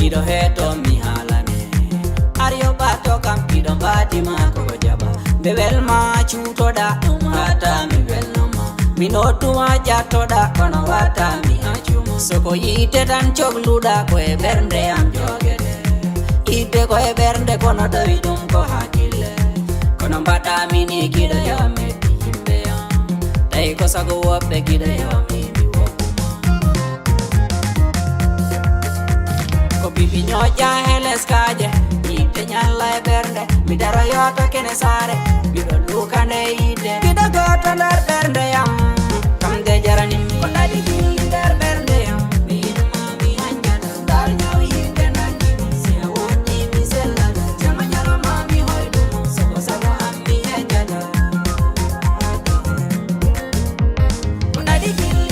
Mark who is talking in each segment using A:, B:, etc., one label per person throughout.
A: kido heto mi halane aryo bato kam kido bati ma ko jaba de welma chutoda mata mi welma minotuma jatoda kono wata mi achuma soko yite tan chogluda ko e bernde am jogede ide ko e bernde kono dawi dum ko hakile kono bata mi ni kido yami himbe am dai ko sago wobbe kido yami ko bibi nyoja heles kaje ite nyalla e bernde mi daro yoto kene sare mi do lukane ide kido goto nder bernde yam kam de jarani ko dadi nder bernde yam mi mami anjana dar nyaw ide nani se woni mi sella jama nyalo mami hoydu sago sago ammi anjana ko dadi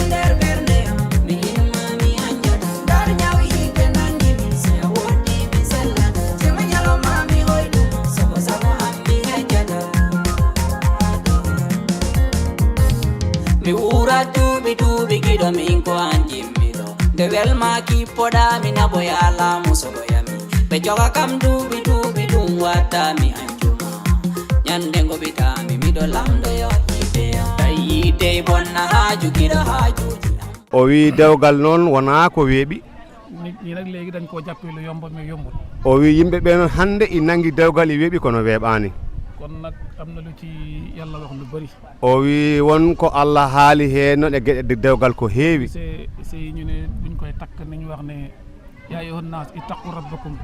A: nder bernde yam mi mami anjana dar nyaw ide nani se woni mi sella jama nyalo mami hoydu sago sago ammi anjana mi ura tubi kido min ko anjimmido de welma ki poda mi nabo ya la musogo yami be joga kam tubi dum wata mi anjuma nyande ngo bitami mi do lamdo yo ide ayide bonna haju kido haju
B: o wi dewgal non wona ko weebi
C: ni nak legi dañ ko jappé lu yombo mi yombul
B: o wi yimbe be non hande i nangi dewgal e weebi kono weebani
C: kon nak amna lu ci yalla wax lu bari
B: o wi won ko Allah haali he non e gede dewgal ko heewi
C: c'est ñu ne buñ koy tak nañu wax ne ya ayyuhan nas ittaqu rabbakum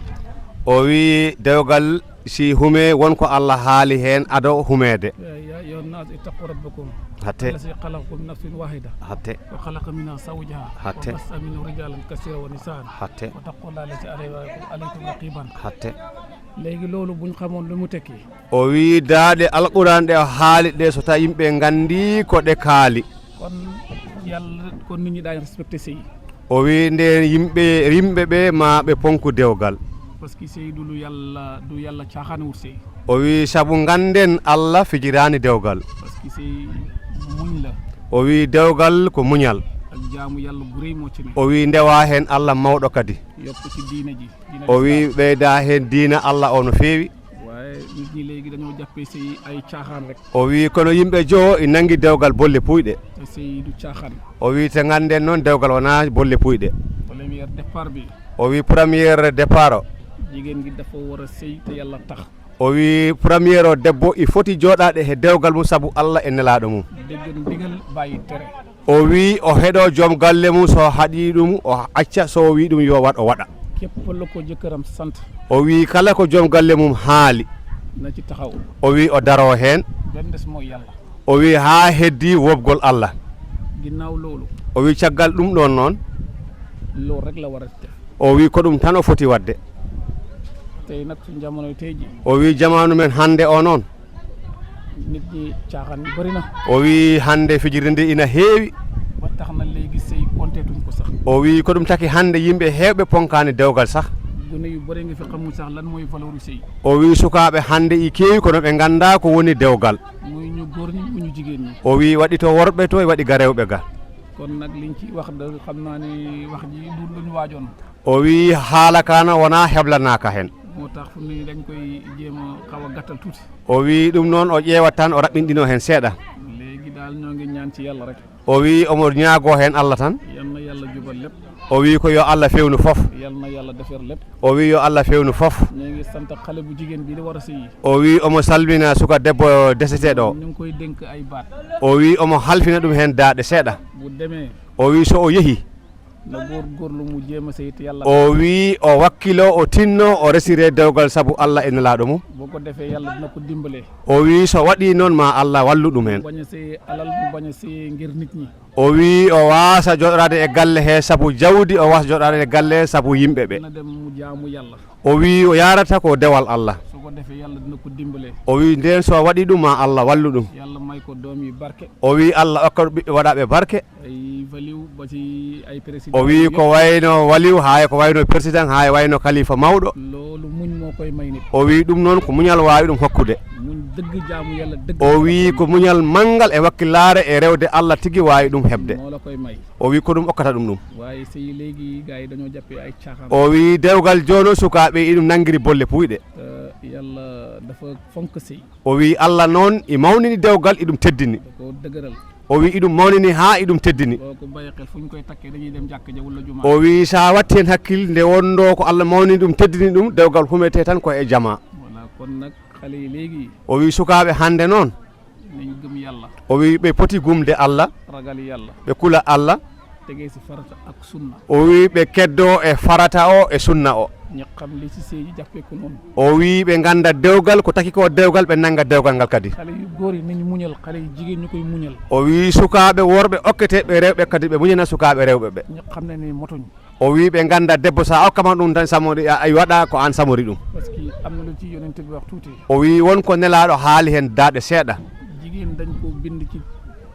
B: o wi dewgal si hume won ko Allah haali hen ado humede
C: ya ayyuhan nas ittaqu rabbakum
B: hatte
C: alladhi khalaqakum min nafsin wahida
B: hatte
C: wa khalaqa minha zawjaha
B: hatte
C: wa bassa minhu rijalan kaseeran wa nisaan
B: hatte
C: wa taqullaha allati alaykum raqiban
B: hatte
C: legi lolu buñ xamone lu mu tekki
B: o wi daade alquran de haali de so ta yimbe gandi ko de kaali
C: kon yalla kon nit ñi dañ respecté sey
B: o wi nde yimbe be ma be ponku dewgal
C: parce que sey du yalla tiaxane wut sey
B: o wi sabu ganden Allah fijirani dewgal
C: parce que sey muñ la
B: o wi dewgal ko muñal
C: ak jaamu yalla bu reey mo ci ne
B: o wi ndewa hen Allah mawdo kadi
C: yokku ci diina ji
B: o wi beyda hen diina Allah o no feewi
C: waye nit ñi legi dañoo jappé sey ay tiaxan rek
B: o wi kono yimbe jo i nangi dewgal bolle puyde
C: te sey du tiaxan
B: o wi te ganden non dewgal wana bolle puyde
C: premier départ bi
B: o wi premier départ
C: jigen gi dafa wara sey te yalla tax
B: o wi premier o debbo i foti jodade he dewgal mum sabu Allah en nelaado mum
C: deggen digal bayi tere
B: o wi o hedo jom galle mum so hadi dum o acca so wi dum yo wad o wada
C: kep lo ko jeukeram sante
B: o wi kala ko jom galle mum haali
C: na ci taxaw
B: o wi o daro hen
C: ben des mo yalla
B: o wi ha heddi wobgol Allah
C: ginnaw lolu
B: o wi caggal dum don non
C: lo rek la wara def
B: o wi ko dum tan o foti wadde
C: tay nak sun jamono teji
B: o wi jamanu men hande o non
C: nit ñi tiaxan bari na
B: o wi hande fijirinde ina heewi
C: ba taxna legi sey konté tuñ ko sax
B: o wi ko dum taki hande yimbe heebe ponkani dewgal sax
C: gune yu bari nga fi xamul sax lan moy valoru sey
B: o wi sukaabe hande i keewi kono be ganda ko woni dewgal
C: moy ñu gor ñi ñu jigen ñi
B: o wi wadi to worbe to wadi garewbe ga
C: kon nak liñ ci wax da xamna ni wax ji du luñu wajon
B: o wi haala kana wana heblanaka hen
C: motax fu ni dañ koy jema xawa gatal tuti
B: o wi dum non o ƴeewat tan o rabbindino hen seeda
C: legi dal ñongi ñaan ci yalla rek
B: o wi omo ñaago hen Allah tan
C: yalla yalla jubal lepp
B: o wi ko yo Allah fewnu fof
C: yalla defer lepp
B: o wi yo Allah fewnu fof
C: ñi sante xale bu jigen bi di wara sey
B: o wi omo salmina suka debbo desetedo
C: ñu koy denk ay baat
B: o wi omo halfina dum hen daade seeda
C: bu démé
B: o wi so o yehi
C: na gorlu mu jema sey te yalla
B: o wi o wakkilo o tinno o resire dewgal sabu Allah en laado mum
C: boko defé yalla dina ko dimbalé
B: o wi so wadi non ma Allah wallu dum hen
C: baña sey alal mu baña sey ngir nit ñi
B: o wi o waasa jodorade e galle he sabu jawdi o waasa jodorade e galle sabu yimbe be
C: na dem mu jaamu yalla
B: o wi o yarata ko dewal Allah
C: so ko defé yalla dina ko dimbalé
B: o wi den so wadi dum ma Allah wallu dum
C: yalla may ko doomi barke
B: o wi Allah okka wadabe barke
C: ay valiw ba ci ay president
B: o wi ko wayno waliw haay ko wayno president haay wayno khalifa mawdo
C: lolu muñ mo koy may nit
B: o wi dum non ko muñal waawi dum hokkude
C: muñ dëgg jaamu yàlla dëgg
B: o wi ko muñal mangal e wakkilare e rewde Allah tigi wawi ɗum hebde
C: moo la koy may
B: o wi ko ɗum okkata ɗum ɗum
C: waaye sëy léegi gars yi dañoo jàppee ay caaxaan
B: o wi dewgal joni sukaɓe iɗum nangguiri bolle puyɗe
C: yàlla dafa fonk sëy
B: o wi Allah noon i mawnini dewgal iɗum teddini
C: da ko dëgëral
B: o wi iɗum mawnini ha iɗum teddini
C: boo ko bàyyi xel fu ñu koy takkee dañuy dem jàkk ja walla juma
B: o wi sa watti hen hakkille nde wonno ko Allah mawnini ɗum teddini ɗum dewgal humete tan koye jama
C: voilà kon nag xale yi léegi
B: o wi sukaɓe hande noon
C: nañ gëm yàlla
B: o wi ɓe poti gumde Allah
C: ragal yàlla
B: ɓe kula Allah
C: tegee si farata ak sunna
B: o wi ɓe keddo e farata o e sunna o
C: ñi xam li si sëy yi jàppee ko noonu
B: o wi ɓe ganda dewgal ko taki ko dewgal ɓe nanga dewgal ngal kadi
C: xale yu góor yi nañu muñal xale yu jigéen ñu koy muñal
B: o wi sukaɓe worɓe okketeɓe rewɓe kadi ɓe muñana sukaɓe rewɓe ɓe
C: ñi xam ne ni motoñ
B: o wi ɓe ganda debbo sa okkama ɗum tan samori ay waɗa ko an samori ɗum
C: parce que am na lu ci yonent bi wax tuuti
B: o wi wonko nelaɗo haali hen daaɗe seeɗa
C: jigéen dañ ko bind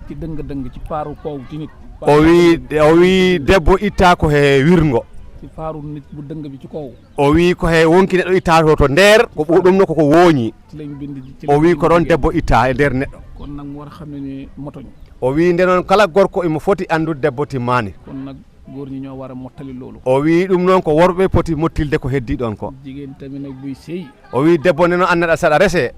C: ci dëng ci paaru koow ci nit
B: o wi debbo itta ko he wirgo
C: ci paaru nit bu dëng bi ci kaw
B: o wi ko he wonki neɗɗo itta to nder ko ɗum no koko wooñi
C: ci lañ bind ci
B: o wi ko ɗon debbo itta e nder neɗɗo
C: kon nag mu war a xam ne ni motoñ
B: o wi nde noon kala gorko imo foti andude debbo timmani
C: kon nag góor ñi ñoo war a mottali loolu
B: o wi ɗum noon ko worɓe poti mottilde ko heddi ɗon ko
C: jigéen tamit nag buy sëy
B: o wi debbo nde noon anneɗa saɗa rese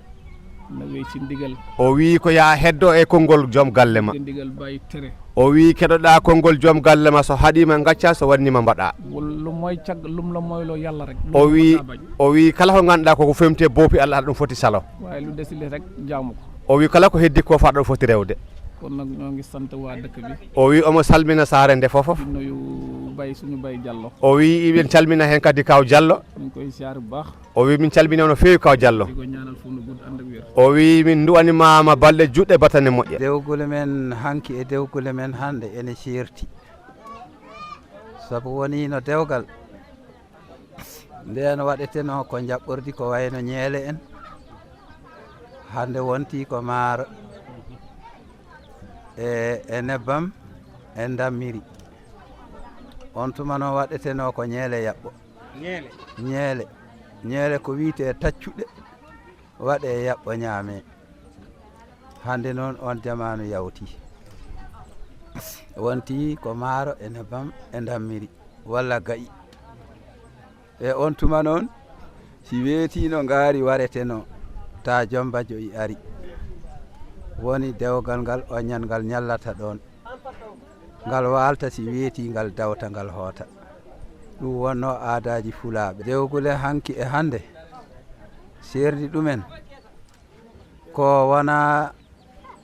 C: na wey ci ndigal
B: o wi ko ya heddo e konngol joom galle ma
C: ndigal bàyyi tere
B: o wi keɗoɗa konngol joom galle ma so haɗima gacca so wannima mbaɗa
C: lu mooy cag lum la mooyloo yàlla rek
B: o wi kala ko ganduɗa koko femte boopi Allah aɗa ɗum foti salo
C: waaye lu desile rek jaamu ko
B: o wi kala ko heddi ko fa ɗum foti rewde
C: kon nag ñoo ngi sant waa dëkk bi
B: o wi omo salmina saare nde fofof
C: di nuyu bay suñu bay Diallo
B: o wi iɓen calmina hen kadi kaw Diallo
C: ñu ngi koy siyaar bu baax
B: o wi min calmini no feewi kaw Diallo
C: di ko ñaanal fu nu gudd ànd ak wér
B: o wi min duwanimama balɗe juɗɗe batane moƴƴe
D: dewgole men hanki e dewgole men hande ene ceerti sabu woni no dewgal nden waɗeteno ko jaɓɓordi ko wayno ñeele en hande wonti ko maaro e nebbam e dammiri on tuma noon waɗeteno ko ñeele yaɓɓo ñeele ko wiite taccuɗe waɗe yaɓɓo ñaame hande noon on jamanu yawti wonti ko maaro e nebbam e dammiri walla gayi e on tuma noon si weetino ngaari wareteno ta jomba joyi ari woni dewgal ngal oñan ngal ñallata ɗon ngal walta si weeti ngal dawta ngal hoota ɗum wonno aadaji fulaaɓe dewgule hanki e hande serdi ɗumen ko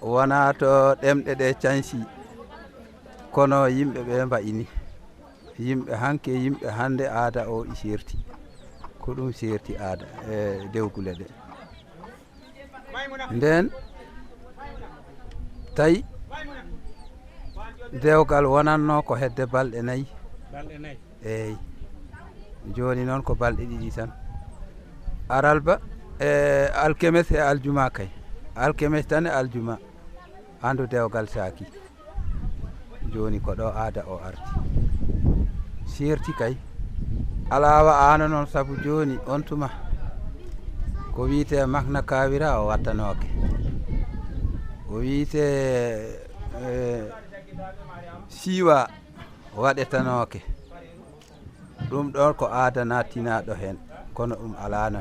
D: wona to ɗemɗe ɗe cansi kono yimɓe ɓe mbayini yimɓe hanke yimɓe hande aada o i serti ko ɗum serti aada e dewgule ɗe nden tawi dewgal wonanno ko hedde balɗe 4 eyyi joni noon ko balɗe 2 tan aralba e alkemes e aljuma kay alkemes tan e aljuma andu dewgal saaki joni ko ɗo aada o arti serti kay alawa ana noon saabu joni on tuma ko wiite makna kawira o wattanoke o wiite siiwa waɗetanoke ɗum ɗon ko aada nattinaɗo hen kono ɗum alano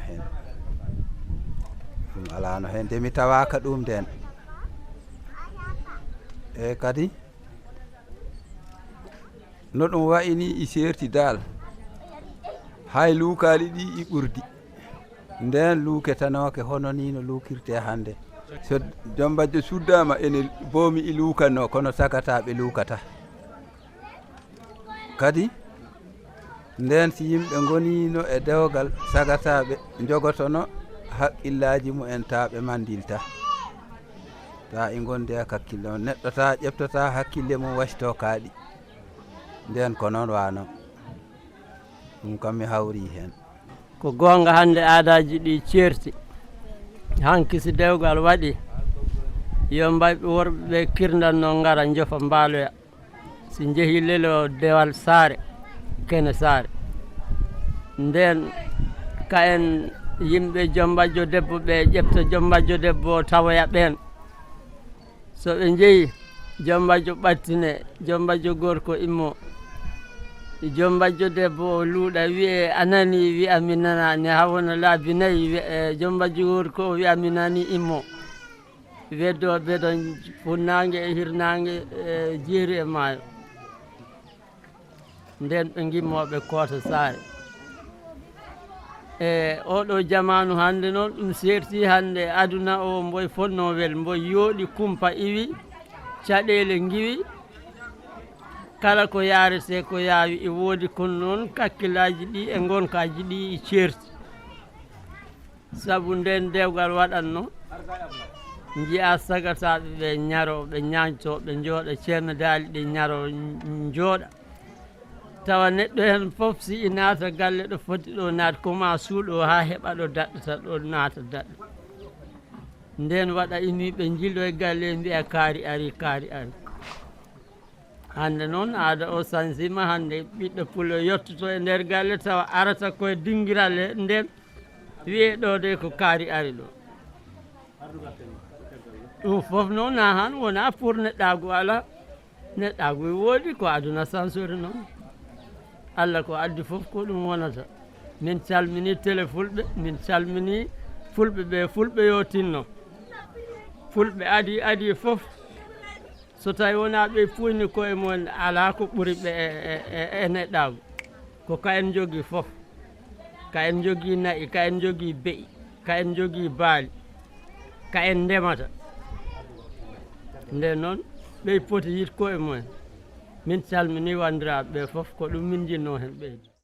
D: hen nde mi tawaka ɗum nden e kadi no ɗum wayini i serti dal hay luukali ɗi i ɓurdi nden luuketanoke hono ni no luukirte hande so jombajjo suddama ene boomi i luukanno kono sagataɓe luukata kadi nden si yimɓe gonino e dewgal sagataɓe jogotono haqqillaji mumen taɓe mandilta ta i gonde e hakkille on neɗɗo ta ƴeftota hakkille mum wasito kaaɗi nden ko noon wano ɗum kam mi hawri hen
E: ko gonga hande aadaji ɗi ceerti hanki si dewgal waɗi yo mbayɓe worɓe ɓe kirdanno gara jofa mbaaloya si jeehi lelo dewal saare kene saare nden ka en yimɓe jombajjo debbo ɓe ƴefta jombajjo debbo o tawoya ɓen so ɓe jeeyi jombajjo ɓattine jombajjo gorko immo jombajjo debbo o luuɗa wiye anani wiya mi nanani hawona laabi 4 wiye jombajjo gorko o wiya mi nani immo weddo beɗo funnangue e hirnangue e jeeri e maayo nden ɓe gimmoɓe koota saare e oɗo jamanu hande noon ɗum serti hande aduna o mboy fonnowel mboy yooɗi kumpa iwi caɗele giwi kala ko yarete ko yaawi e woodi kono noon kakkillaji ɗi e gonkaji ɗi ceerti saabu nden dewgal waɗatno jiya sagataɓe ɓe ñaro ɓe ñañtoɓe jooɗa ceerno daali ɗe ñaro jooɗa tawa neɗɗo hen fof si i naata galle ɗo foti ɗo naat koma suuɗo ha heɓa ɗo daɗɗata ɗo naata daɗɗa nden waɗa iniɓe jillo e galle mbiya kaari ari hande noon aada o sansima hande ɓiɗɗo pulo yettoto e nder galle tawa arata koye dinguiral he nden wiye ɗo de ko kaari ari ɗo ɗum fof noon ha han wona pour neɗɗagu ala neɗɗagu woodi ko aduna sansori noon Allah ko addi fof ko ɗum wonata min calmini télé fulɓe min calmini fulɓe ɓe fulɓe yo tinno fulɓe adi fof so tawi wona ɓe puyni koye mumen ala ko ɓuuri ɓe e neɗɗagu ko ka en jogui fof ka en jogui nayyi ka en jogui beyi ka en jogui baali ka en ndemata nden noon ɓey poti yit koye mumen min calmini wandiraɓe ɓe fof ko ɗum min jinno hen ɓeydi